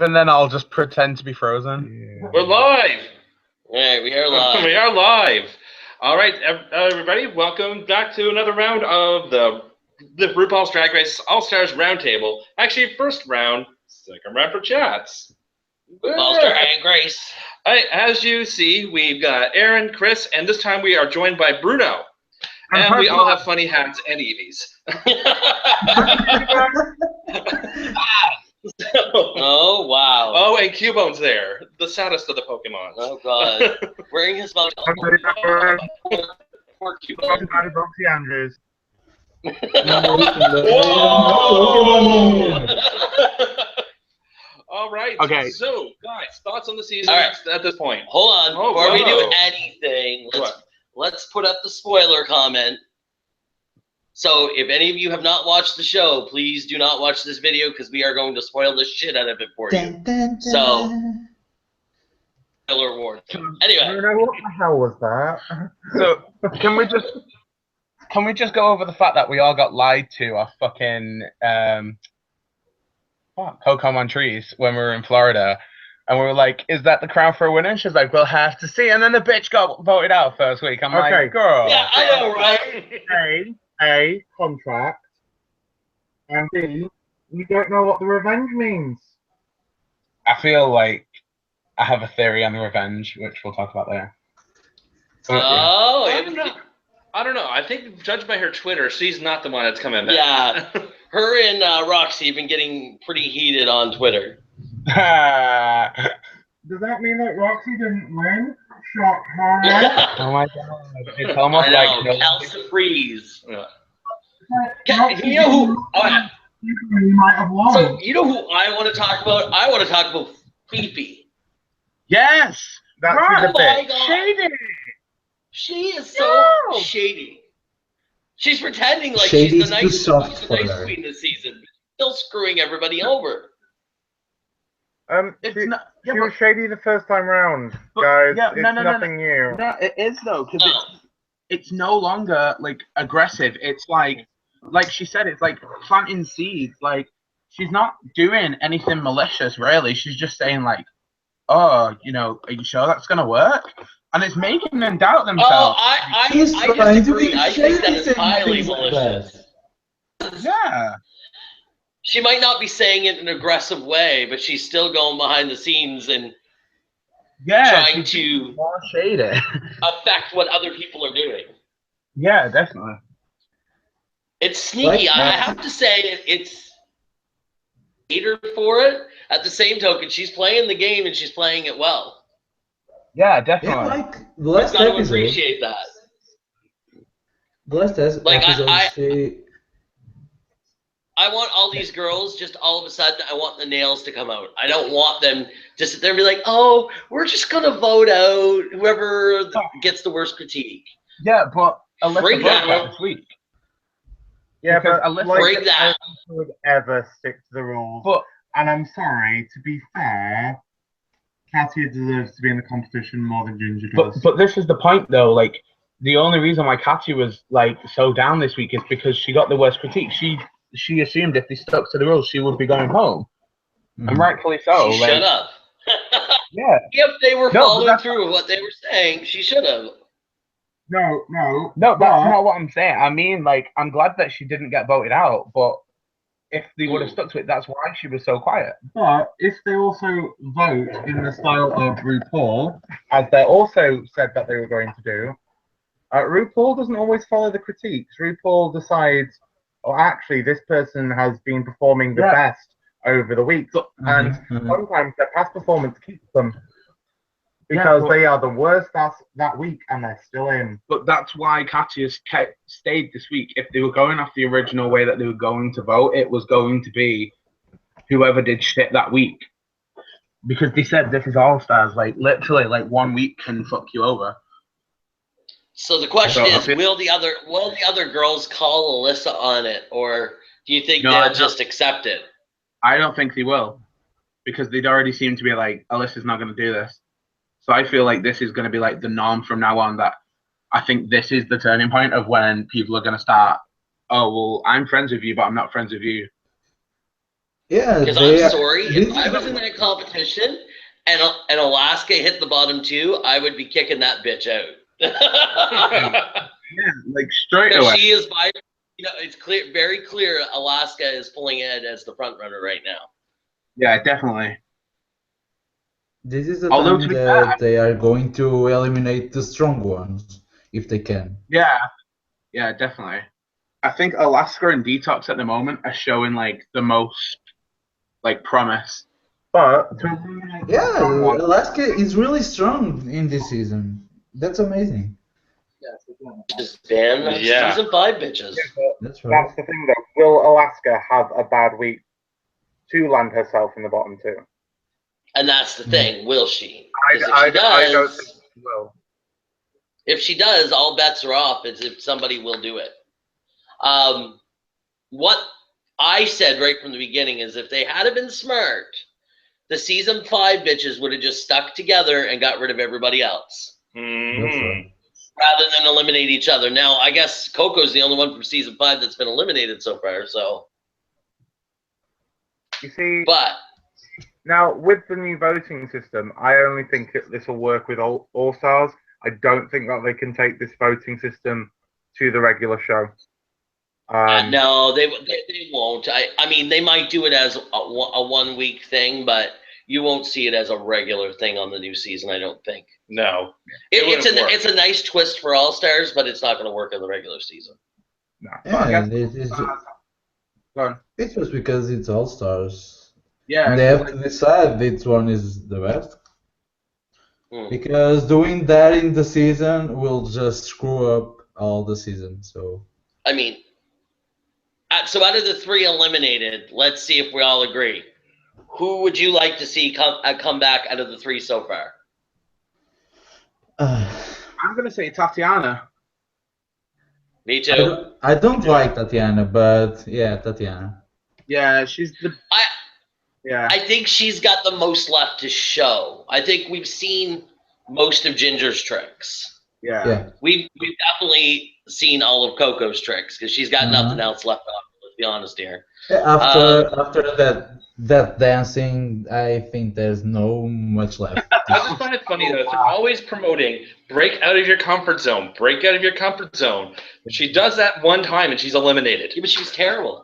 And then I'll just pretend to be frozen. Yeah. We're live. Yeah, we are live. We are live. All right, everybody, welcome back to another round of the RuPaul's Drag Race All-Stars Roundtable. Actually, first round, second round for chats. All-Star and Grace. All right, as you see, we've got Aaron, Chris, and this time we are joined by Bruno. And we all have funny hats and Eevees. Oh, wow. Oh, and Cubone's there, the saddest of the Pokemon. Oh, God. Wearing his mouth. Poor Cubone. Andrews. All right. Okay. So, guys, thoughts on the season at this point? Hold on. Before we do anything, let's put up the spoiler comment. So, if any of you have not watched the show, please do not watch this video because we are going to spoil the shit out of it for you. So, spoiler warning. Anyway. What the hell was that? So, can we just go over the fact that we all got lied to our fucking Pokemon trees when we were in Florida, and we were like, "Is that the crown for a winner?" And she's like, "We'll have to see." And then the bitch got voted out first week. I'm like, "Girl." Yeah, I know, right? A, contract, and B, you don't know what the revenge means. I feel like I have a theory on the revenge, which we'll talk about later. Oh, I don't know. I think, judged by her Twitter, she's not the one that's coming back. Yeah, her and Roxy have been getting pretty heated on Twitter. Does that mean that Roxy didn't win? Shock her. Oh my god. It's almost I know, like Elsa Freeze. Yeah. You know who? You might have won. So, you know who I want to talk about? I want to talk about Fifi. yes! That's Oh the my bit. God. Shady! She is so shady. She's pretending like she's the nice queen this season, still screwing everybody over. She was shady the first time round, guys. Yeah, it's nothing new. No, it is though, because it's no longer like aggressive. It's like she said, it's like planting seeds. Like, she's not doing anything malicious, really. She's just saying like, "Oh, you know, are you sure that's gonna work?" And it's making them doubt themselves. Oh, I disagree. I think that is highly malicious. Yeah. She might not be saying it in an aggressive way, but she's still going behind the scenes and trying to more shady. affect what other people are doing. Yeah, definitely. It's sneaky. I have to say it's hater for it. At the same token, she's playing the game and she's playing it well. Yeah, definitely. Yeah, like the last I've got to episode. appreciate that. The last episode, I want all these girls just all of a sudden, I want the nails to come out. I don't want them to sit there and be like, "Oh, we're just going to vote out whoever gets the worst critique." Yeah, but Alyssa Break broke that. that this week. Yeah, Because but Alyssa break that. would ever stick to the rules. But And I'm sorry, to be fair, Katia deserves to be in the competition more than Ginger does. But this is the point though, like the only reason why Katia was like so down this week is because she got the worst critique. She assumed if they stuck to the rules she would be going home. And rightfully so. She like, should have. Yeah. If they were following through with what they were saying, she should have. No, that's not what I'm saying. I mean, like, I'm glad that she didn't get voted out, but if they would have stuck to it, that's why she was so quiet. But if they also vote in the style of RuPaul, as they also said that they were going to do, RuPaul doesn't always follow the critiques. RuPaul decides, oh, actually, this person has been performing the best over the week. And sometimes their past performance keeps them. Because they are the worst that week, and they're still in. But that's why Katya's stayed this week. If they were going off the original way that they were going to vote, it was going to be whoever did shit that week. Because they said this is All-Stars. Like, literally, like, 1 week can fuck you over. So the question is, will the other girls call Alyssa on it, or do you think they'll just accept it? I don't think they will. Because they'd already seem to be like, Alyssa's not going to do this. So I feel like this is going to be like the norm from now on, that I think this is the turning point of when people are going to start, oh, well, I'm friends with you, but I'm not friends with you. Yeah, Because they I'm are. sorry, This if I is was in that competition and Alaska hit the bottom 2, I would be kicking that bitch out. Yeah, like straight Because away. she is by, it's clear, very clear. Alaska is pulling ahead as the front runner right now. Yeah, definitely. This is the Although, time to be fair, that they are going to eliminate the strong ones, if they can. yeah, definitely. I think Alaska and Detox at the moment are showing like the most like promise. But to eliminate the Yeah, strong one, Alaska is really strong in this season. That's amazing. Just ban Yeah. season 5 bitches. That's right. That's the thing, though. Will Alaska have a bad week to land herself in the bottom 2? And that's the thing, will she? Because I don't think she will. if she does, all bets are off. As if somebody will do it. What I said right from the beginning is if they had been smart, the season 5 bitches would have just stuck together and got rid of everybody else. That's right. Rather than eliminate each other. Now, I guess Coco's the only one from season 5 that's been eliminated so far, so. You see, But now with the new voting system, I only think this will work with all Stars. I don't think that they can take this voting system to the regular show. no, they won't. I mean, they might do it as a 1 week thing, but you won't see it as a regular thing on the new season, I don't think. No. It's a nice twist for All Stars, but it's not going to work in the regular season. No, Yeah, it's just because it's All Stars. yeah, And they have to decide which one is the best. Because doing that in the season will just screw up all the season. So I mean, so out of the 3 eliminated, let's see if we all agree. Who would you like to see come back out of the 3 so far? I'm gonna say Tatiana. Me too. I don't like Tatiana, but yeah, Tatiana. Yeah, she's the. I think she's got the most left to show. I think we've seen most of Ginger's tricks. Yeah. We've definitely seen all of Coco's tricks because she's got nothing else left on. Let's be honest here. After that dancing, I think there's no much left. I just find it funny though. They're always promoting break out of your comfort zone. Break out of your comfort zone. She does that one time and she's eliminated. Yeah, but she was terrible.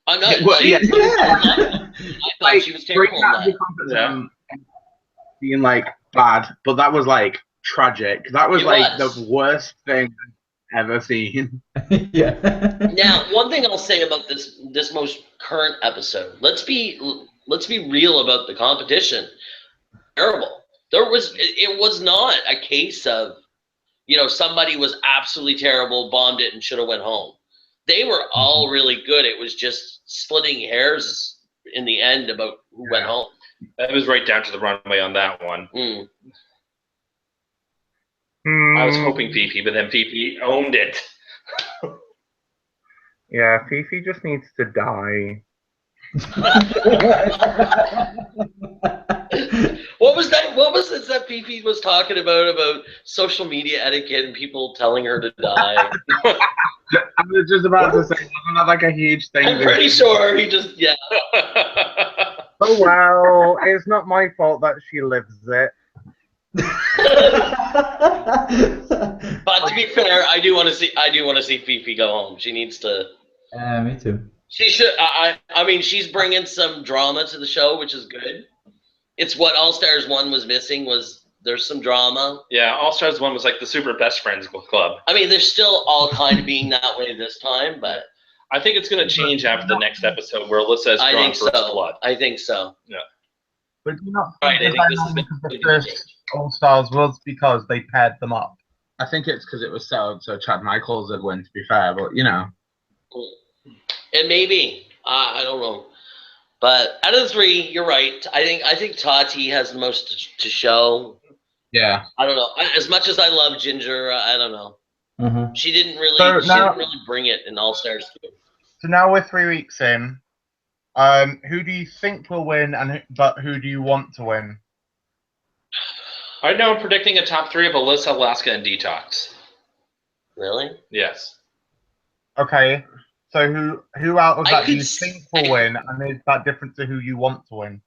I'm not. Well, I thought she was terrible. Being like bad, but that was like tragic. That was the worst thing I've ever seen. Yeah. Now, one thing I'll say about this most current episode, let's be real about the competition. Terrible. It was not a case of, somebody was absolutely terrible, bombed it, and should have went home. They were all really good. It was just splitting hairs in the end about who went home. That was right down to the runway on that one. I was hoping Fifi, but then Fifi owned it. Yeah, Fifi just needs to die. What was that? What was it that Fifi was talking about social media etiquette and people telling her to die? I was just about to say, wasn't that like a huge thing? I'm pretty sure he just, Oh well, it's not my fault that she lives it. But to be fair, I do want to see Fifi go home. She needs to. Me too. She should. I mean, she's bringing some drama to the show, which is good. It's what All Stars 1 was missing. There's some drama. Yeah, All Stars 1 was like the super best friends club. I mean, they're still all kind of being that way this time, but I think it's going to change after the next episode where Alyssa has drawn first blood. I think so. Yeah. But do you not think the dynamic of the first All Stars was because they paired them up? I think it's because it was so Chad Michaels would win, to be fair, but It may be. I don't know. But out of the 3, you're right. I think Tati has the most to show. Yeah. I don't know. As much as I love Ginger, I don't know. She didn't really. She didn't really bring it in All Stars 2. So now we're 3 weeks in. Who do you think will win, but who do you want to win? Right now, I'm predicting a top 3 of Alyssa, Alaska, and Detox. Really? Yes. Okay. So who out of I that do could you s- think will win, and is that different to who you want to win?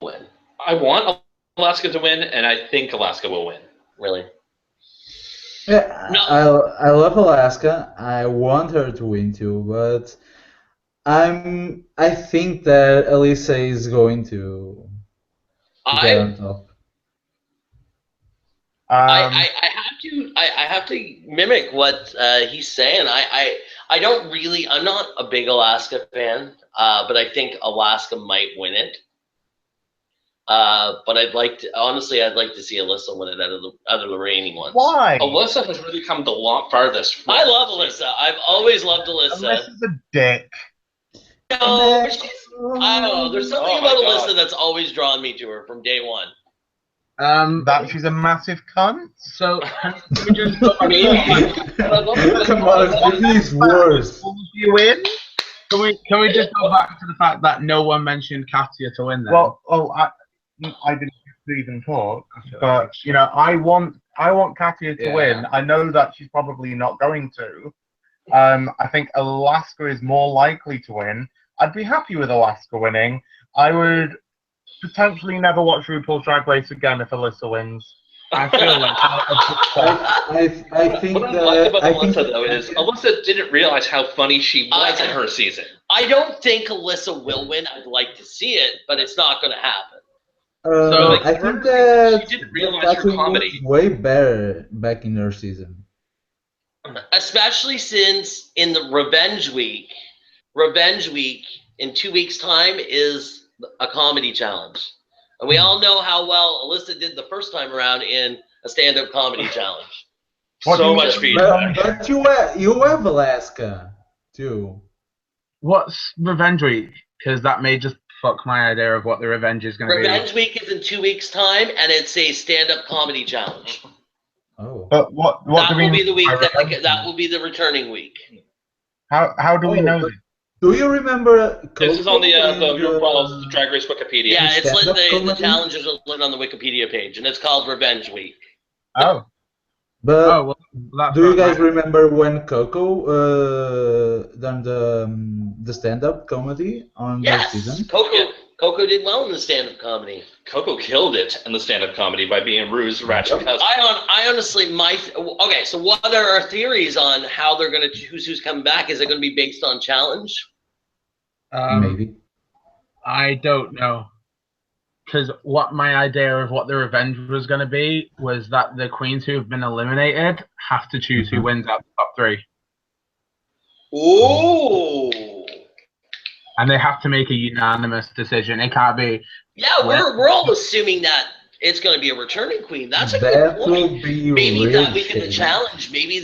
Win. I want Alaska to win, and I think Alaska will win. Really? Yeah, No. I love Alaska. I want her to win too, but I think that Elisa is going to get on top. I have to mimic what he's saying. I don't really. I'm not a big Alaska fan, but I think Alaska might win it. But I'd like to see Alyssa win it out of the reigning ones. Why? Alyssa has really come the farthest. I love Alyssa. I've always loved Alyssa. Alyssa's a dick. No, she's, I don't know. There's something Oh my about God. Alyssa that's always drawn me to her from day one. That she's a massive cunt. So can we just go back Come on, give me these words. You win? Can we just go back to the fact that no one mentioned Katya to win then? Well, I didn't even talk, but you know, I want Katya to win. I know that she's probably not going to. I think Alaska is more likely to win. I'd be happy with Alaska winning. I would potentially never watch RuPaul's Drag Race again if Alyssa wins. I feel like I think What I like about I Alyssa, think though, is Alyssa didn't realize how funny she was in her season. I don't think Alyssa will win. I'd like to see it, but it's not going to happen. I think that she didn't realize her Katya comedy. was way better back in her season. Especially since in the Revenge Week in 2 weeks' time is a comedy challenge. And we all know how well Alyssa did the first time around in a stand-up comedy challenge. So much feedback. But you have Alaska too. What's Revenge Week? Because that may just fuck my idea of what the Revenge is going to be. Revenge Week is in 2 weeks' time, and it's a stand-up comedy challenge. Oh. But what That do will we be the week. mean? That will be the returning week. How do we know this? Do you remember? This is on the Coco and, RuPaul's Drag Race Wikipedia. Yeah, it's lit, stand-up the comedy? challenges are lit on the Wikipedia page, and it's called Revenge Week. Oh, But Oh, well, that's do you not guys right. remember when Coco done the stand-up comedy on that Yes, season? Coco did well in the stand-up comedy. Coco killed it in the stand-up comedy by being Rue's ratchet cousin. I honestly, okay. So, what are our theories on how they're going to choose who's coming back? Is it going to be based on challenge? Maybe. I don't know. Because what my idea of what the revenge was going to be was that the queens who have been eliminated have to choose who wins out the top three. Ooh. And they have to make a unanimous decision. It can't be. Yeah, we're all assuming that it's going to be a returning queen. That's a That good point. would be Maybe real that week in the shady. challenge, maybe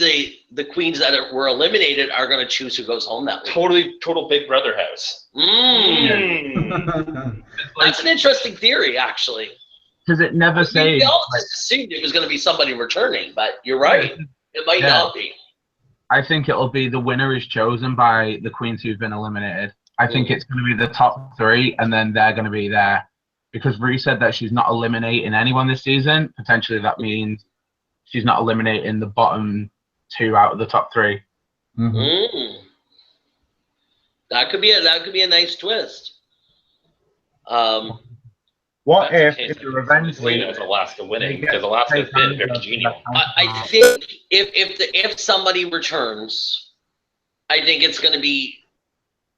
the queens that were eliminated are going to choose who goes home that week. Total Big Brother house. That's an interesting theory, actually. Because it never We says. all just assumed it was going to be somebody returning, but you're right. It might not be. I think it'll be the winner is chosen by the queens who've been eliminated. I think it's going to be the top three, and then they're going to be there. Because Rue said that she's not eliminating anyone this season. Potentially that means she's not eliminating the bottom two out of the top three. That could be a nice twist. what if it's a revenge Week week? is Alaska winning because Alaska's been very genial. I think if somebody returns, I think it's going to be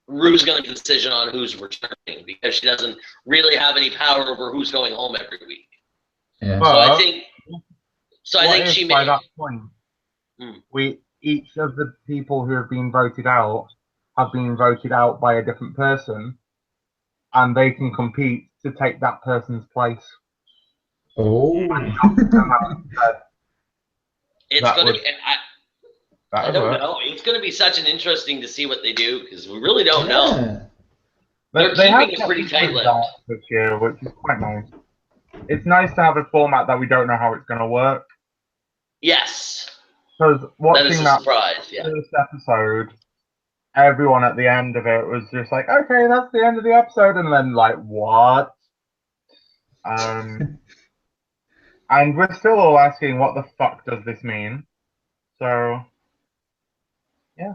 Rue's going to make the decision on who's returning because she doesn't really have any power over who's going home every week. Yeah. So I But think what she if may. by that point, each of the people who have been voted out have been voted out by a different person, and they can compete to take that person's place. Oh. It's That going to would- be. I don't know. It's going to be such an interesting to see what they do because we really don't know. Yeah. They're They have keeping it pretty kept people tight-lipped. this year, which is quite nice. It's nice to have a format that we don't know how it's going to work. Yes, Because that is watching a that surprise. Yeah. first episode, everyone at the end of it was just like, okay, that's the end of the episode, and then like, what? And we're still all asking, what the fuck does this mean? So, yeah.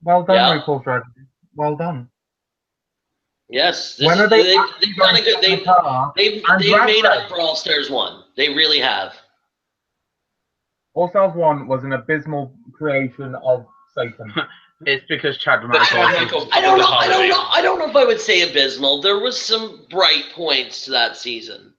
Well done, Yeah. RuPaul's Drag Race. Well done. Yes. When are they they've actually done going a good. to the car They've and Drag made Race? up for All Stars 1. They really have. All Stars 1 was an abysmal creation of Satan. It's because Chad The Chad Michaels. Michaels. I don't know. the holiday. I don't know if I would say abysmal. There was some bright points to that season.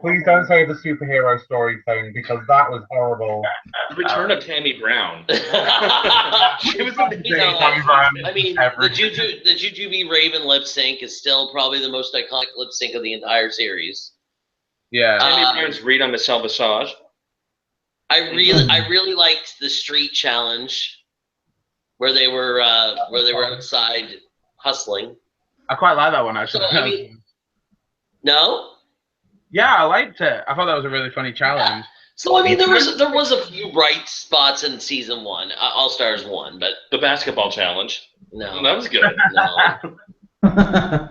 Please don't say the superhero story thing because that was horrible. The return of Tammy Brown. It was amazing. I mean, the Jujubee Raven lip sync is still probably the most iconic lip sync of the entire series. Yeah. Tammy Brown's read on Michelle Visage. I really liked the street challenge where they were outside hustling. I quite like that one actually. So, I mean, no? Yeah, I liked it. I thought that was a really funny challenge. So I mean, there was a few bright spots in season 1, All Stars 1, but The basketball challenge. no, That was good. no.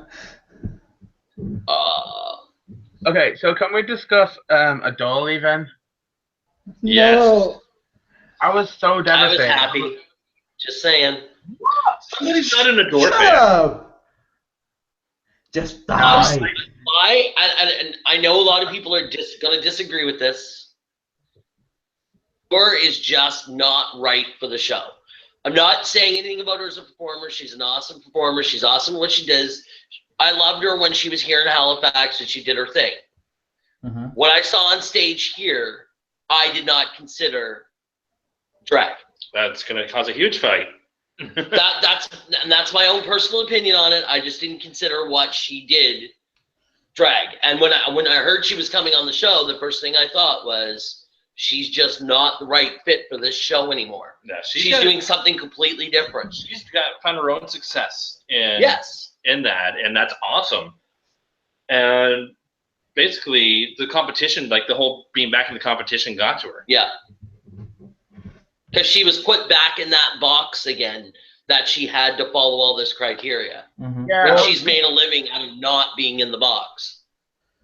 Okay, so can we discuss Adore leaving? Yes. No. I was so I was devastated. happy. Just saying. Somebody's not an Adore Shut fan. up. Just die. I know a lot of people are going to disagree with this. Adore is just not right for the show. I'm not saying anything about her as a performer. She's an awesome performer. She's awesome at what she does. I loved her when she was here in Halifax and she did her thing. Uh-huh. What I saw on stage here, I did not consider drag. That's going to cause a huge fight. That's my own personal opinion on it. I just didn't consider what she did drag. And when I heard she was coming on the show, the first thing I thought was she's just not the right fit for this show anymore. No, She's doing something completely different. She's found her own success in that, and that's awesome. And basically, the competition, like the whole being back in the competition, got to her. Yeah. Because she was put back in that box again, that she had to follow all this criteria. Mm-hmm. Yeah. When she's made a living out of not being in the box.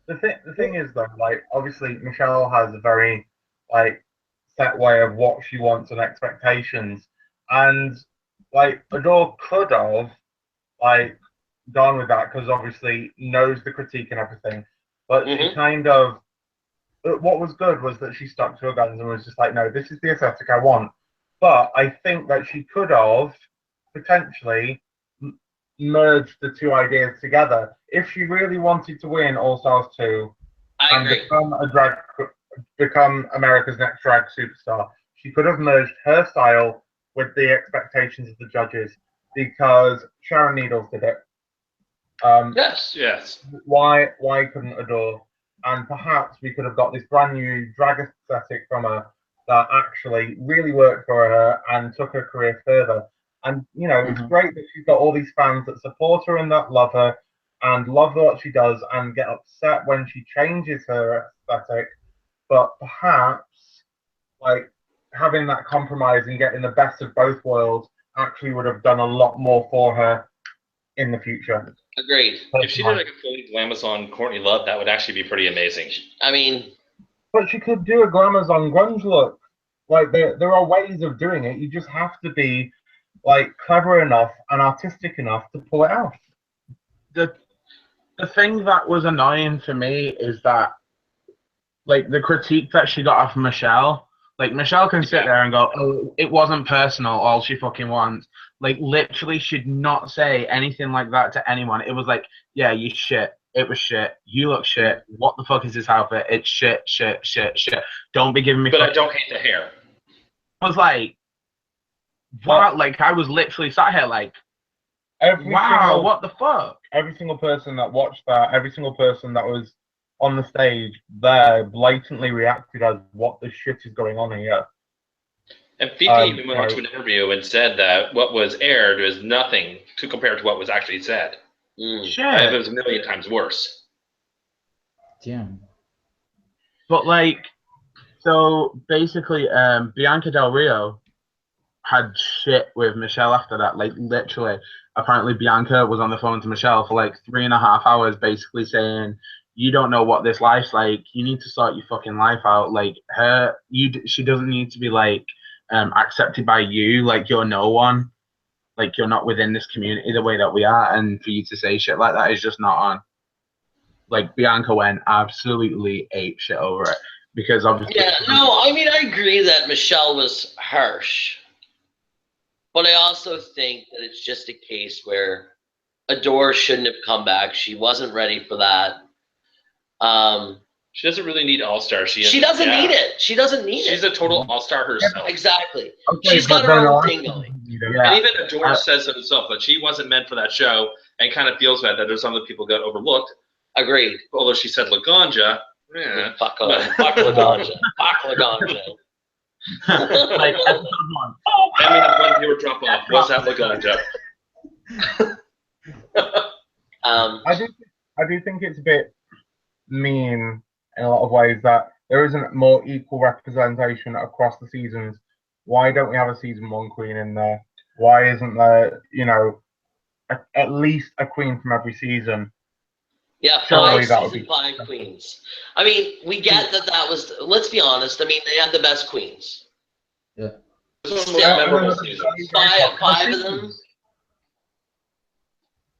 The thing is though, like obviously Michelle has a very like set way of what she wants and expectations, and like Adore could have like gone with that because obviously knows the critique and everything, but she kind of. What was good was that she stuck to her guns and was just like, no, this is the aesthetic I want. But I think that she could have potentially merged the two ideas together. If she really wanted to win All Stars 2 and become America's next drag superstar, she could have merged her style with the expectations of the judges because Sharon Needles did it. Yes. Why couldn't Adore? And perhaps we could have got this brand new drag aesthetic from her that actually really worked for her and took her career further. And, you know, it's great that she's got all these fans that support her and that love her and love what she does and get upset when she changes her aesthetic. But perhaps, like, having that compromise and getting the best of both worlds actually would have done a lot more for her in the future. Agreed. If she did like a fully glamazon Courtney Love, that would actually be pretty amazing. I mean, but she could do a glamazon grunge look. Like there are ways of doing it. You just have to be like clever enough and artistic enough to pull it off. The thing that was annoying for me is that like the critique that she got off Michelle. Like Michelle can sit there and go, "Oh, it wasn't personal. All she fucking wants." Like literally, should not say anything like that to anyone. It was like, "Yeah, you shit. It was shit. You look shit. What the fuck is this outfit? It's shit. Don't be giving me." But I don't hate the hair. I was like, "What?" Like I was literally sat here like, what the fuck? Every single person that watched that, every single person that was on the stage there blatantly reacted as, what the shit is going on here? And Fifi even went on to an interview and said that what was aired was nothing to compare to what was actually said. Shit. And it was a million times worse. Damn. But like, so basically, Bianca Del Rio had shit with Michelle after that. Like literally, apparently Bianca was on the phone to Michelle for like 3.5 hours, basically saying, "You don't know what this life's like. You need to sort your fucking life out. Like she doesn't need to be like accepted by you. Like, you're no one. Like, you're not within this community the way that we are, and for you to say shit like that is just not on. Like, Bianca went absolutely ape shit over it because obviously. Yeah, no, I mean, I agree that Michelle was harsh, but I also think that it's just a case where Adore shouldn't have come back. She wasn't ready for that. She doesn't really need All-Star. She doesn't need it. She doesn't need it. She's a total All-Star herself. Exactly. Okay, She's got her own thing going. Yeah. And even Adore says it herself that she wasn't meant for that show and kind of feels bad that there's some other people got overlooked. Agreed. Although she said Laganja. Yeah. Fuck Laganja. Fuck Laganja. Like, episode 1. And we had one viewer drop off. Was that Laganja? I do think it's a bit mean in a lot of ways that there isn't more equal representation across the seasons. Why don't we have a season 1 queen in there? Why isn't there, you know, at least a queen from every season? Yeah, season 5 queens. I mean, we get that was. Let's be honest. I mean, they had the best queens. Yeah. Memorable seasons. Five of them.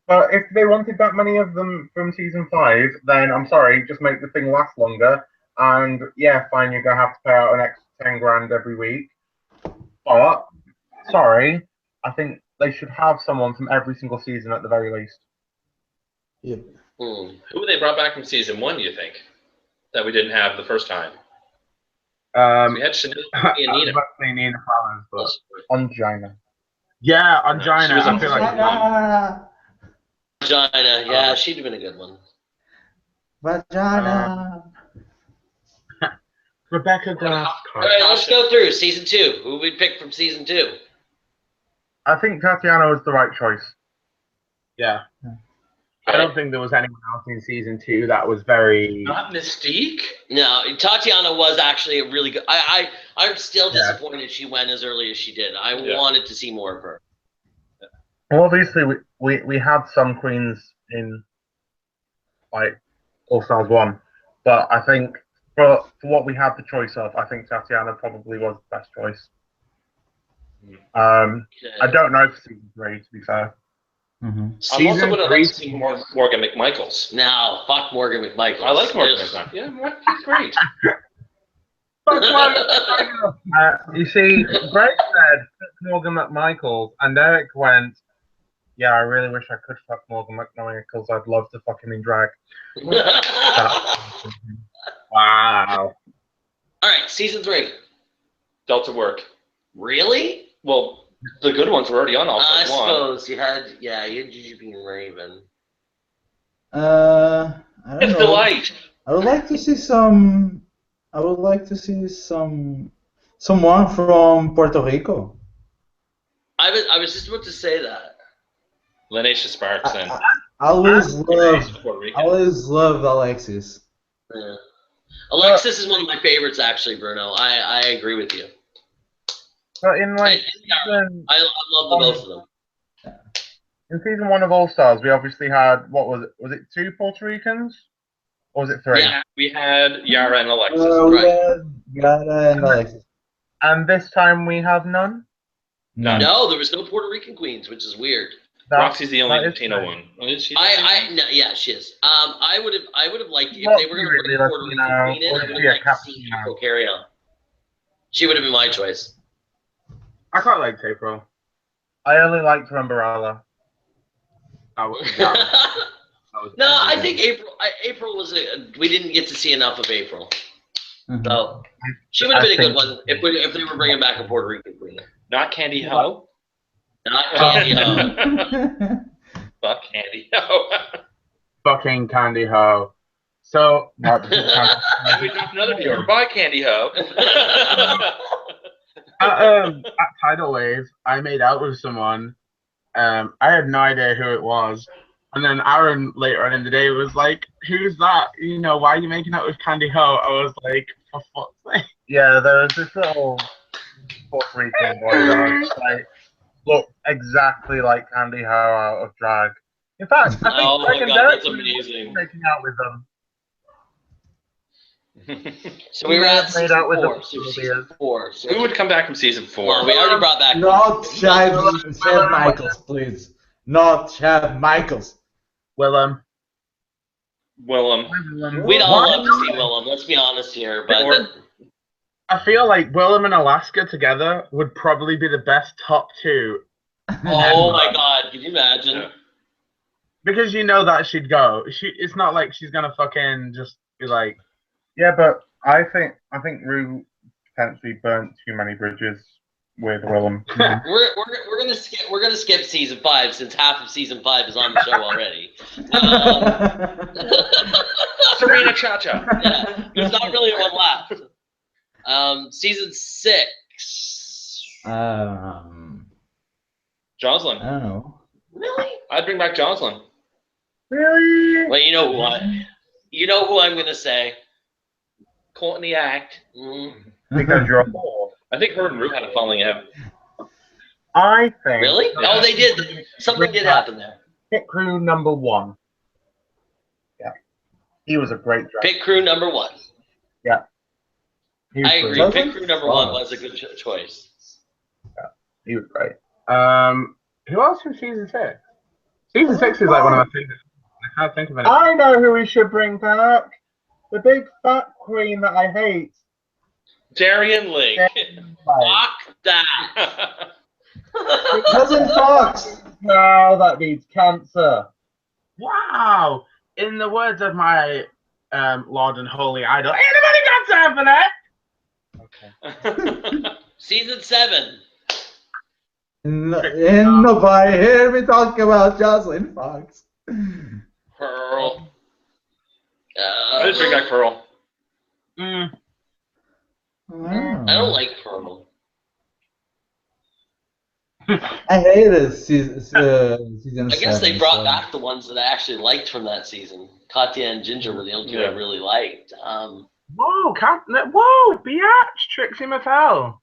But if they wanted that many of them from season 5, then I'm sorry, just make the thing last longer. And yeah, fine, you're gonna have to pay out an extra 10 grand every week. But sorry, I think they should have someone from every single season at the very least. Yep. Who they brought back from season 1, do you think? That we didn't have the first time? We had Chanel and Nina. Nina Fallon, but Angina. yeah, Angina. She was I feel like Vagina, yeah, she'd have been a good one. Vagina. Rebecca Glass. All right, let's go through season 2. Who we pick from season 2? I think Tatiana was the right choice. Yeah. I don't think there was anyone else in season 2 that was very. Not Mystique? No, Tatiana was actually a really good. I'm still disappointed she went as early as she did. I wanted to see more of her. Well, obviously, we had some queens in like All Stars 1, but I think for what we had the choice of, I think Tatiana probably was the best choice. I don't know for season 3, to be fair. Mm-hmm. I also would have liked to see more Morgan McMichaels. No, fuck Morgan McMichaels. I like Morgan McMichaels. Yeah, he's great. You see, Greg said Morgan McMichaels, and Eric went, yeah, I really wish I could fuck Morgan McMichaels. I'd love to fuck him in drag. Wow. All right, season 3. Delta work. Really? Well, the good ones were already on all I one. suppose you had GGGGG and Raven. I don't It's know. Delight. I would like to see some. I would like to see someone from Puerto Rico. I was just about to say that. Lanesha Sparks and I always love Alexis. Yeah. Alexis is one of my favorites, actually, Bruno. I agree with you. But in like I love the both of them. in season 1 of All Stars, we obviously had was it 2 Puerto Ricans, or was it 3? Yeah. we had Yara and Alexis. Right. Yara and Alexis. And this time we have none. None. No, there was no Puerto Rican queens, which is weird. Roxy's the only Latino one. Oh, is she? No, yeah, she is. I would have liked if they were going to put a Puerto Rican queen in. I would have liked to see April carry on. She would have been my choice. I quite liked April. I only liked Umbrella. That was No, I think April was we didn't get to see enough of April. Mm-hmm. So she would have been a good one if they were bringing back a Puerto Rican queen. Not Candy Ho. Not Candy Ho. Fuck Candy Ho. fucking Candy Ho. So we dropped another viewer. Bye, Candy Ho. at Tidal Wave, I made out with someone. I had no idea who it was. And then Aaron later on in the day was like, "Who's that? You know, why are you making out with Candy Ho?" I was like, "For fuck's sake." Yeah, there was this little Puerto Rican boy that like looked exactly like Candy Ho out of drag. In fact, I think Oh my Greg and God, Derek that's amazing. were making out with them. So we were at Made season out with the 4. So season 4. So Who would come back from season 4? well, we already brought back. Not Chef Michaels, please. Not Chef Michaels. Willem. We'd all love to see Willem. Let's be honest here, but I feel like Willem and Alaska together would probably be the best top 2. oh my God, can you imagine? Yeah. Because you know that she'd go. It's not like she's gonna fucking just be like. Yeah, but I think Rue potentially burnt too many bridges with Willem. We're gonna skip season 5 since half of season 5 is on the show already. Serena Chacha. Yeah, there's not really one left. Season 6. Jocelyn. I don't know. Really? I'd bring back Jocelyn. Really? Well, you know who I'm gonna say. Courtney Act. Because you're a whore. I think her and Rue had a falling out. I think. Really? Oh, they did. Something did happen there. Pit crew number 1. Yeah. He was a great driver. Pit crew number 1. He was I agree. great. Pit crew number 1 was a good choice. He was great. Who else from season 6? Season 6 is like one of my favorites. I can't think of anything. I know who we should bring back. The big fat queen that I hate. Darian Lake. Fuck that. Cousin Fox. Now that needs cancer. Wow! In the words of my Lord and Holy Idol, anybody got time for that? Okay. Season 7. And nobody hear me talk about Jocelyn Fox. Pearl. I'd bring back Pearl. Mm. I don't like Pearl. I hated season I guess 7, they brought so. back the ones that I actually liked from that season. Katya and Ginger were the only two I really liked. Whoa, whoa, biatch, Trixie Mattel.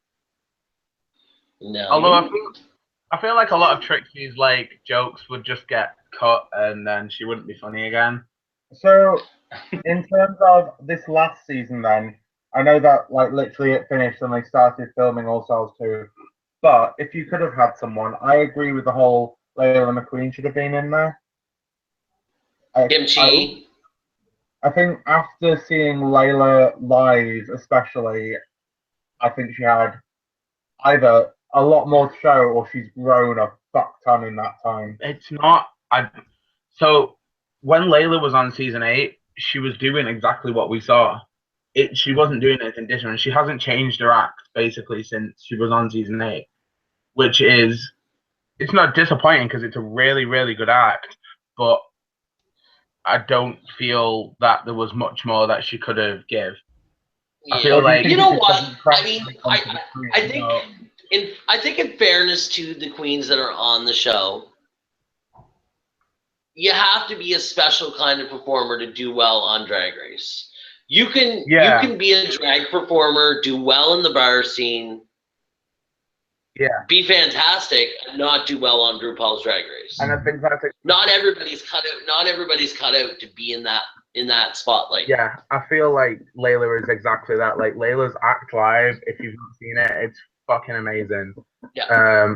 No. Although I feel like a lot of Trixie's like jokes would just get cut and then she wouldn't be funny again. So, in terms of this last season, then I know that like literally it finished and they started filming All Stars 2. But if you could have had someone, I agree with the whole Layla McQueen should have been in there. Kimchi. I think after seeing Layla live, especially, I think she had either a lot more to show or she's grown a fuck ton in that time. It's not. So when Layla was on season 8, she was doing exactly what we saw. She wasn't doing anything different. She hasn't changed her act basically since she was on season 8, which is, it's not disappointing because it's a really, really good act, but I don't feel that there was much more that she could have give. Yeah. I feel like, You know what? I mean, I think in fairness to the queens that are on the show, you have to be a special kind of performer to do well on Drag Race. You can be a drag performer, do well in the bar scene, be fantastic, and not do well on RuPaul's Drag Race. and I think that's Not everybody's cut out. Not everybody's cut out to be in that spotlight. yeah, I feel like Layla is exactly that. Like Layla's act live, if you've not seen it, it's fucking amazing. Yeah.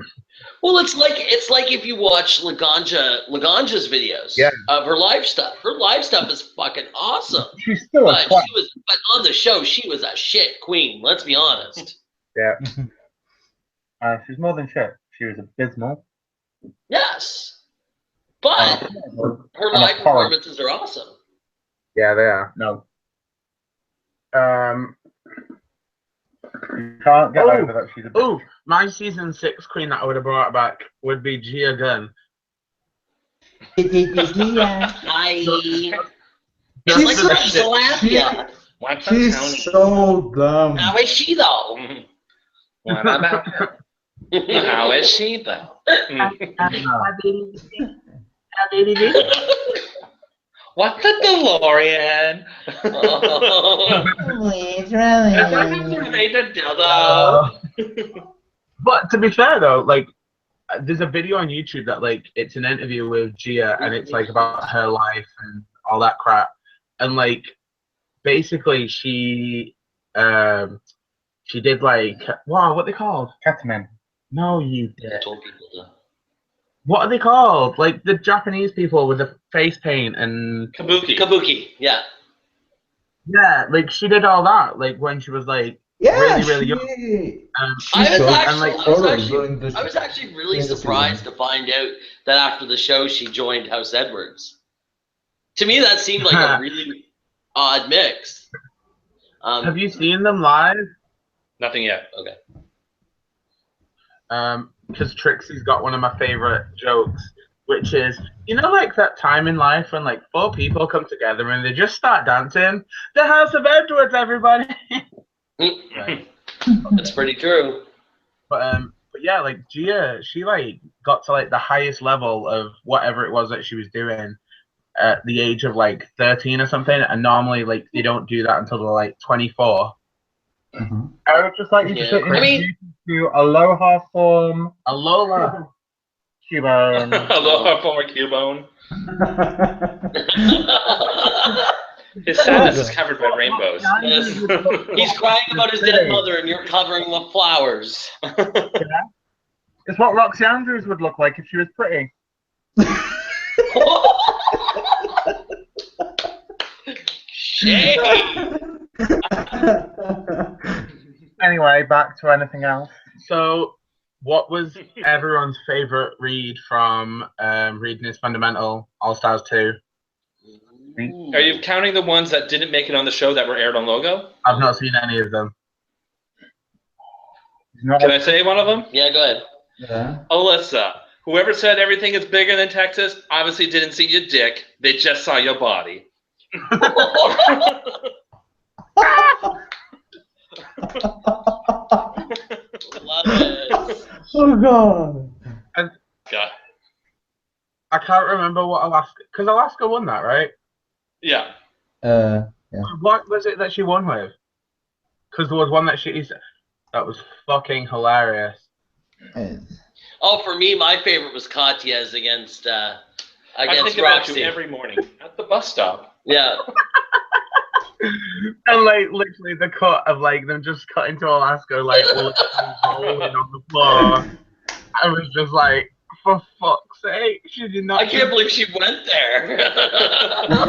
Well, it's like if you watch Laganja's videos of her live stuff. Her live stuff is fucking awesome. She's still a twat. But on the show, she was a shit queen. Let's be honest. Yeah. She's more than shit. She was abysmal. Yes. But her live performances are awesome. Yeah, they are. No. You can't get over that she's a bitch. Oh, my season 6 queen that I would have brought back would be Gia Gunn. She's so dumb. How is she though? What about her? How is she though? What's the DeLorean? But to be fair though, like there's a video on YouTube that like it's an interview with Gia and it's like about her life and all that crap. And like basically she did like what are they called? Ketamine. No, you I did. told people to. What are they called? Like the Japanese people with the face paint and Kabuki, yeah. yeah, like she did all that like when she was like really young. I was actually really surprised to find out that after the show she joined House Edwards. To me, that seemed like a really odd mix. Have you seen them live? Nothing yet. Okay. Because Trixie's got one of my favorite jokes, which is, you know, like that time in life when like 4 people come together and they just start dancing. The House of Edwards, everybody. Right. That's pretty true. But yeah, like Gia, she like got to like the highest level of whatever it was that she was doing at the age of like 13 or something, and normally like they don't do that until they're like 24. Mm-hmm. I would just like you to introduce you to Aloha form. Alola. Cubone. Aloha former Cubone. His sadness is covered by rainbows. Yes. He's crying about his dead mother, and you're covering with flowers. Yeah. It's what Roxy Andrews would look like if she was pretty. Shame. Anyway, back to anything else. So, what was everyone's favorite read from Reading is Fundamental All Stars 2? Are you counting the ones that didn't make it on the show that were aired on Logo? I've not seen any of them. Can I say one of them? Yeah, go ahead. Yeah. Alyssa. Whoever said everything is bigger than Texas obviously didn't see your dick. They just saw your body. Love it. Oh god. God. I can't remember what Alaska, because Alaska won that, right? Yeah. Yeah. What was it that she won with? Because there was one that that was fucking hilarious. Oh, for me, my favorite was Katya's against I think about Roxy. you every morning at the bus stop. Yeah. And like literally the cut of like them just cutting to Alaska, like rolling on the floor. I was just like, for fuck's sake, she did not. I can't believe she went there. That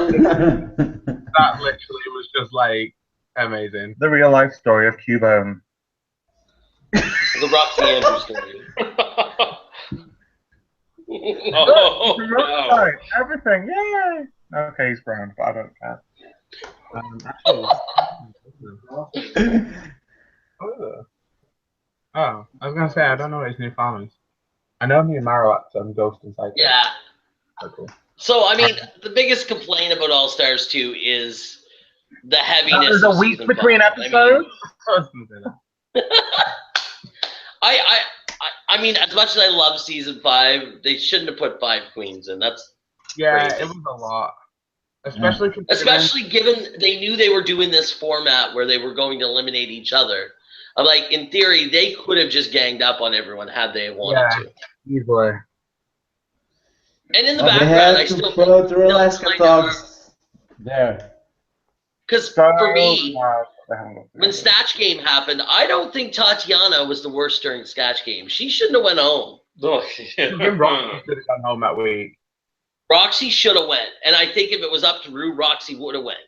literally was just like amazing. The real life story of Cubone. The Roxy Andrews story. Oh, no. Sorry, everything, yay! Okay, he's brown, but I don't care. Oh, I was gonna say I don't know his new farmers. I know me and Marowak some Ghost and Psycho. Yeah. So cool. So I mean, the biggest complaint about All Stars 2 is the heaviness. There's a week between episodes. I mean, as much as I love season 5, they shouldn't have put 5 queens in. That's yeah, crazy. it was a lot. Especially given they knew they were doing this format where they were going to eliminate each other. I'm like, in theory, they could have just ganged up on everyone had they wanted to. Easily. And in the They background, I had to still put think Alaska Talks there. because for me, when Snatch Game happened, I don't think Tatiana was the worst during Snatch Game. She shouldn't have went home. Roxy should have gone home that week. Roxy should have went, and I think if it was up to Rue, Roxy would have went.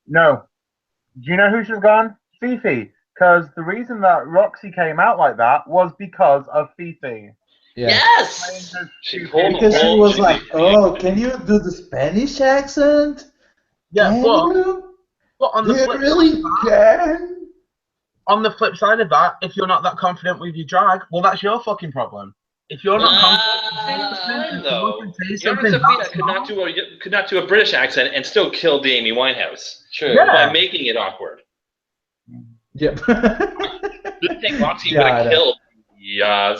No. Do you know who should have gone? Fifi. Because the reason that Roxy came out like that was because of Fifi. Yeah. Yes! Because she was like, oh, can you do the Spanish accent? Yeah, but on the flip on the flip side of that, if you're not that confident with your drag, well, that's your fucking problem. If you're not confident, Sophia could not do a British accent and still kill the Amy Winehouse. True. Yeah. By making it awkward. Yep. I think Roxy would have killed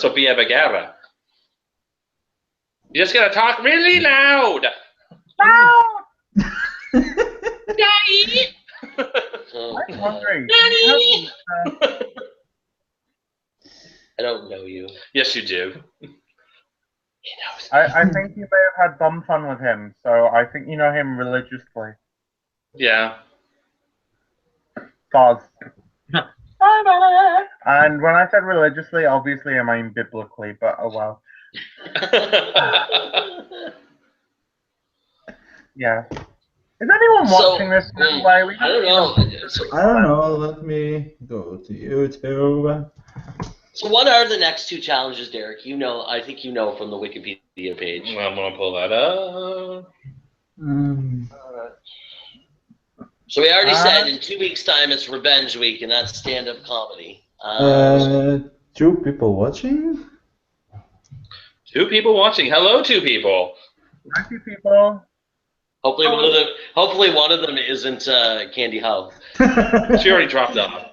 Sofia Vergara. You just gotta talk really loud. Daddy. I'm hungry. Daddy. I don't know you. Yes, you do. He knows. I think you may have had bum fun with him, so I think you know him religiously. Yeah. Boz. And when I said religiously, obviously I mean biblically, but oh well. Yeah. Is anyone watching this? By the way? I don't know. I don't know. Let me go to YouTube. So what are the next two challenges, Derek? You know, I think you know from the Wikipedia page. I'm gonna pull that up. So we already said in 2 weeks' time it's Revenge Week, and that's stand-up comedy. 2 people watching? 2 people watching. Hello, 2 people. Hi, 2 people. Hopefully one of them isn't Candy Ho. She already dropped off.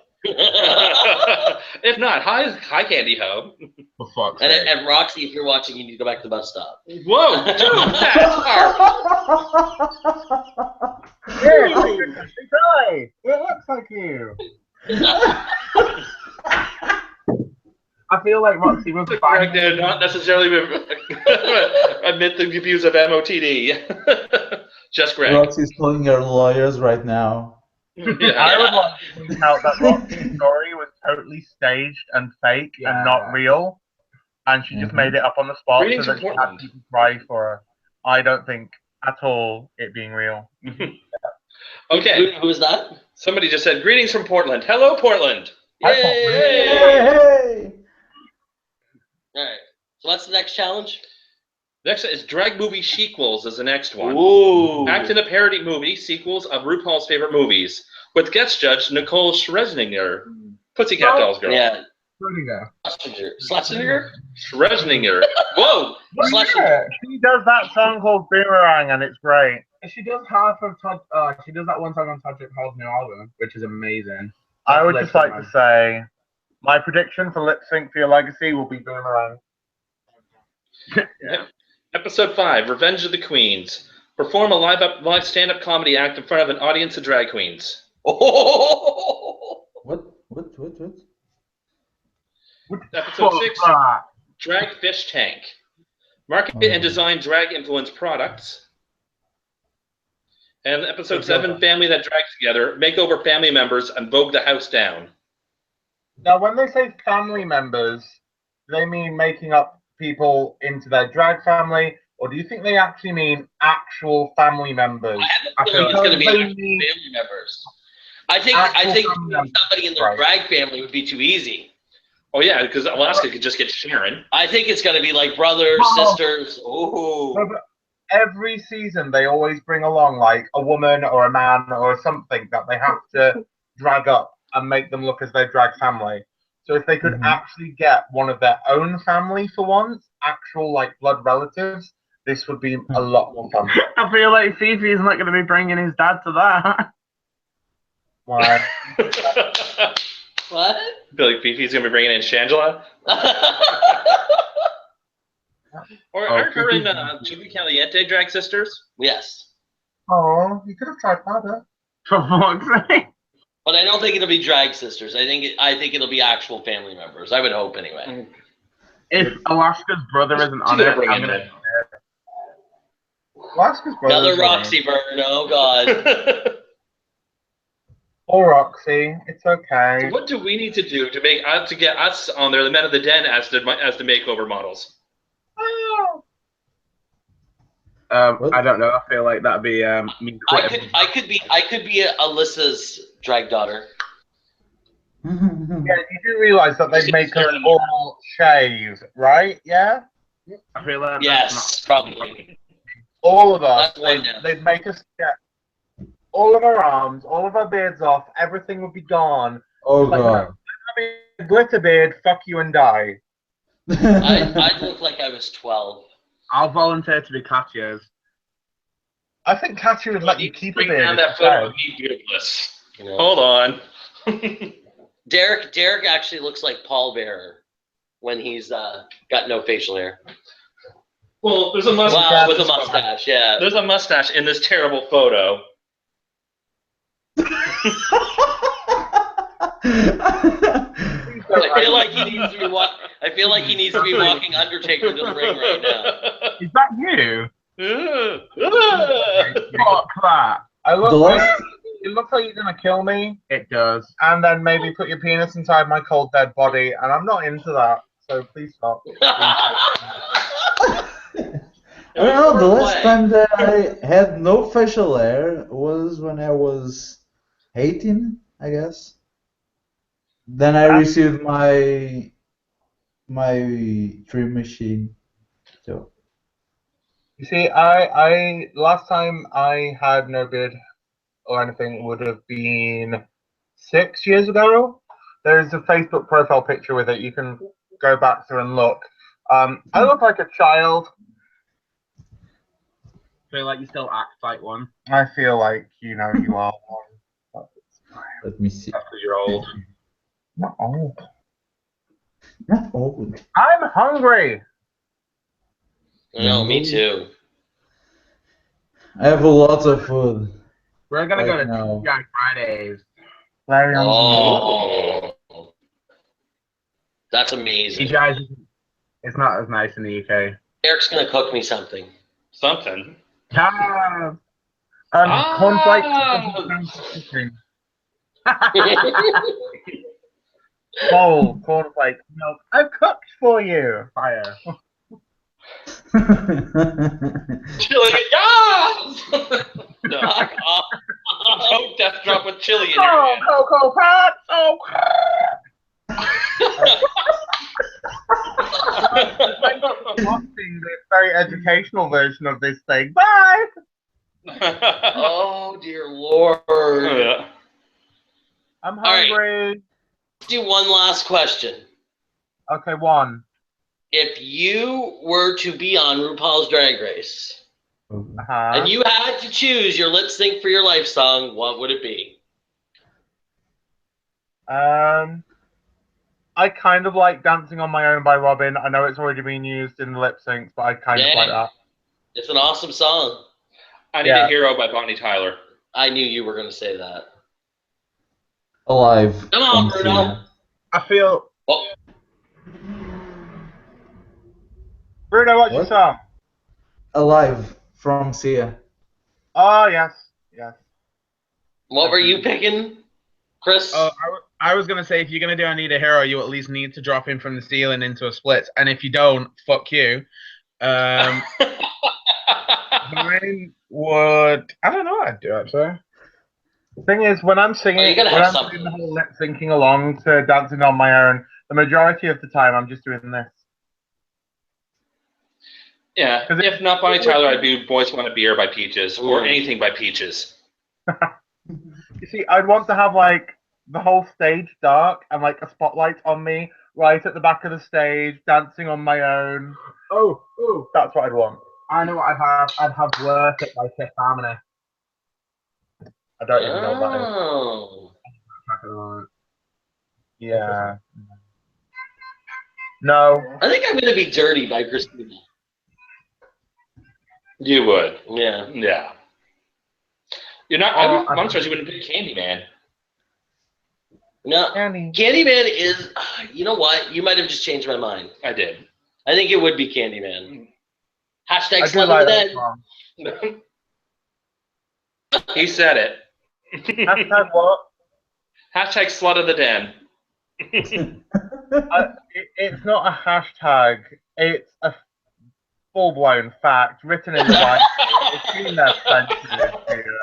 If not, hi, Candy Ho. For fuck's sake. And Roxy, if you're watching, you need to go back to the bus stop. Whoa, dude, that's hard. Hey, it looks like you. I feel like Roxy was Greg did not necessarily admit the abuse of Motd. Just Greg. Roxy's calling her lawyers right now. Yeah. I would like to point out that Roxy's story was totally staged and fake and not real, and she just made it up on the spot Greetings so that from she had people cry for her. I don't think at all it being real. Okay. Who is that? Somebody just said, greetings from Portland. Hello, Portland. Hi, Hey! All right. So what's the next challenge? Next is drag movie sequels is the next one. Ooh. Act in a parody movie, sequels of RuPaul's favorite movies, with guest judge Nicole Scherzinger, Pussycat Dolls girl. Yeah. Schlesinger. Schlesinger? Scherzinger. Whoa! Schlesinger. She does that song called Boomerang, and it's great. She does half of she does that one song on Todd Hall's new album, which is amazing. I would just like to say, my prediction for Lip Sync for Your Legacy will be Boomerang. Yeah. Episode 5, Revenge of the Queens. Perform a live stand-up comedy act in front of an audience of drag queens. Oh. What? Episode 6, Drag Fish Tank. Market and design drag-influenced products. And episode 7, Family That Drags Together. Make over family members and vogue the house down. Now, when they say family members, do they mean making up people into their drag family, or do you think they actually mean actual family members? I think it's going to be actual family members. I think somebody in their drag family would be too easy. Oh yeah, because Alaska could just get Sharon. I think it's going to be like brothers, sisters. Oh. No, but every season they always bring along like a woman or a man or something that they have to drag up and make them look as their drag family. So if they could actually get one of their own family for once, actual like blood relatives, this would be a lot more fun. I feel like Fifi's not going to be bringing his dad to that. Why? What? I feel like Fifi's going to be bringing in Shangela. Or aren't her and Julie Caliente drag sisters? Yes. Oh, you could have tried harder. For fuck's sake. But I don't think it'll be drag sisters. I think it'll be actual family members. I would hope anyway. If Alaska's brother isn't on it, I'm gonna. Alaska's brother. Another Roxy burn. Oh God. Or Roxy, it's okay. So what do we need to do to get us on there, the Men of the Den, as the makeover models? I don't know. I feel like that'd be me quitting. I could be Alyssa's drag daughter. Yeah, you do realize that they'd make us all shave, right? Yeah? I feel like Yes, probably. All of us. That's They'd make us get all of our arms, all of our beards off, everything would be gone. Oh like, God. A glitter beard, fuck you and die. I'd look like I was 12. I'll volunteer to be Katya's. I think Katya would let you keep a Bring beard. down that photo of me beardless. Hold on. Derek actually looks like Paul Bearer when he's got no facial hair. Well, there's a mustache. Wow, with a mustache, yeah. There's a mustache in this terrible photo. I feel like he needs to be walking Undertaker to the ring right now. Is that you? Fuck that. I look The last it looks like you're gonna kill me, It does. and then maybe put your penis inside my cold dead body, and I'm not into that. So please stop. I don't know, the last time that I had no facial hair was when I was 18, I guess. Then I received my dream machine. So You see, I last time I had no beard or anything would have been 6 years ago. There's a Facebook profile picture with it. You can go back through and look. I look like a child. Feel like you still act like one. I feel like you are one. let me see. That's because you're old. Not old. Not old. I'm hungry. No, me too. I have a lot of food. We're gonna go Right to now. TGI Fridays. Very Oh, that's amazing. TGI it's not as nice in the UK. Eric's gonna cook me something. Something. Cornflakes. Whole cornflakes milk. I've cooked for you. Fire. Chili. Yes! No. Don't death drop with chili in your Oh, hand. Cocoa Pops. Oh. Watching this very educational version of this thing. Bye. Oh dear Lord. Yeah. I'm right. hungry. Let's do one last question. Okay, one. If you were to be on RuPaul's Drag Race and you had to choose your lip sync for your life song, what would it be? I kind of like Dancing on My Own by Robin. I know it's already been used in the lip syncs, but I kind of like that. It's an awesome song. I Need a Hero by Bonnie Tyler. I knew you were going to say that. Alive. Come on, Bruno. I feel. Oh. Bruno, what's your What? song? Alive from Sia. Oh, yes. Yes. What were you picking, Chris? I was gonna say if you're gonna do I Need a Hero, you at least need to drop him from the ceiling into a split, and if you don't, fuck you. Mine would. I don't know what I'd do actually. The thing is, when I'm singing, gotta when have I'm doing the whole lip syncing along to Dancing on My Own, the majority of the time I'm just doing this. Yeah, if not Bonnie Tyler, I'd do Boys Want a Beer by Peaches, or anything by Peaches. You see, I'd want to have like the whole stage dark and like a spotlight on me right at the back of the stage, dancing on my own. Oh, that's what I'd want. I know what I'd have. I'd have Work It by Fifth Harmony. I don't even know what that is. Oh. Yeah. No. I think I'm going to be Dirty by Christina. You would. Yeah. Yeah. You're not. I'm surprised you wouldn't pick Candyman. No. Candyman is. You know what? You might have just changed my mind. I did. I think it would be Candyman. Hashtag I do Slut like of that the song. He said it. Hashtag what? Hashtag Slut of the Den. It's not a hashtag. It's a full-blown fact written in the Bible. It's been there centuries here.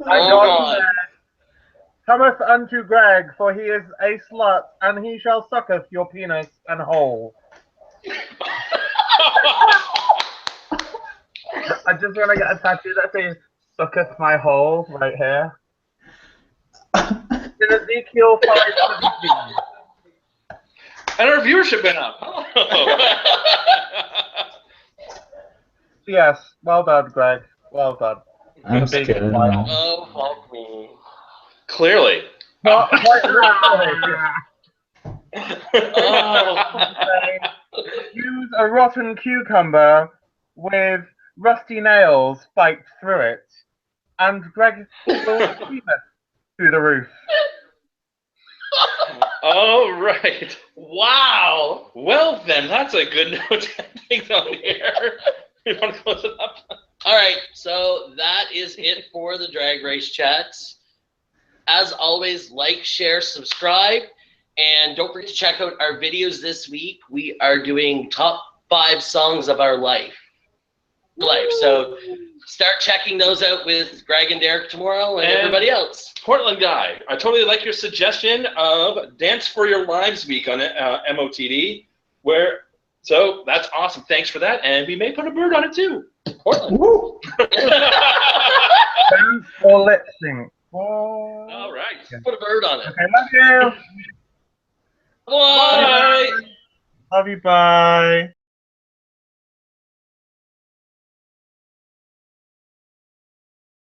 God said, cometh unto Greg, for he is a slut, and he shall sucketh your penis and hole. I just want to get a tattoo that says "sucketh my hole" right here. In Ezekiel 5:17. And our viewership went up. Yes, well done, Greg. Well done. I'm scared now. Oh, fuck me. Clearly. Not quite literally. Use a rotten cucumber with rusty nails spiked through it, and Greg will scream it through the roof. All right. Wow. Well, then, that's a good note to think on here. You want to close it up? All right, so that is it for the Drag Race Chats. As always, like, share, subscribe, and don't forget to check out our videos this week. We are doing top 5 songs of our life. So start checking those out with Greg and Derek tomorrow and everybody else. Portland guy, I totally like your suggestion of Dance for Your Lives Week on Motd. So that's awesome. Thanks for that, and we may put a bird on it too. Portland. Woo! Dance or lip sync. All right. Put a bird on it. Okay, love you. Bye. Love you. Bye.